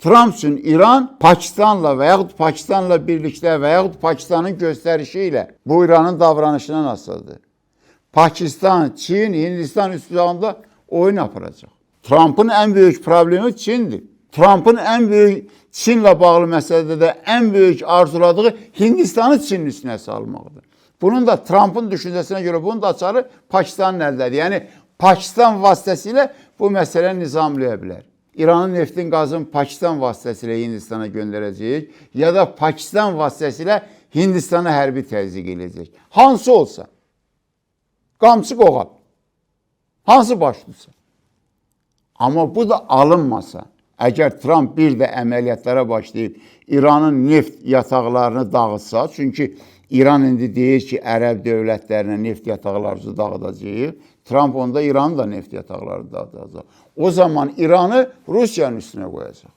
Trump üçün İran Pakistanla və yaxud Pakistanla birlikdə və yaxud Pakistanın göstərişi ilə bu İranın davranışından asılıdır. Pakistan, Çin, Hindistan üstündə oyun aparacaq. Trump'ın en büyük problemi Çin'dir. Trump'ın en büyük Çin'le bağlı meselede de en büyük arzuladığı Hindistan'ı Çin'in üstüne salmaqdır. Bunun da Trump'ın düşüncesine göre bunun da açarı Pakistan'ın eldədir. Yani Pakistan vasitəsilə bu mesele nizamlayabilir. İran'ın neftin gazını Pakistan vasitəsilə Hindistan'a gönderəcək ya da Pakistan vasitəsilə Hindistan'a hərbi təzyiq edəcək. Hansı olsa, qamçı qoğal, hansı başlısa. Ama bu da alınmasa, eğer Trump bir de əməliyyatlara başlayıp İran'ın neft yataqlarını dağıtsa, çünkü İran indi deyir ki, Ərəb dövlətlərinə neft yataqlarını dağıdacaq, Trump onda İran'ın da neft yataqlarını dağıdacaq. O zaman İran'ı Rusiyanın üstüne koyacaq.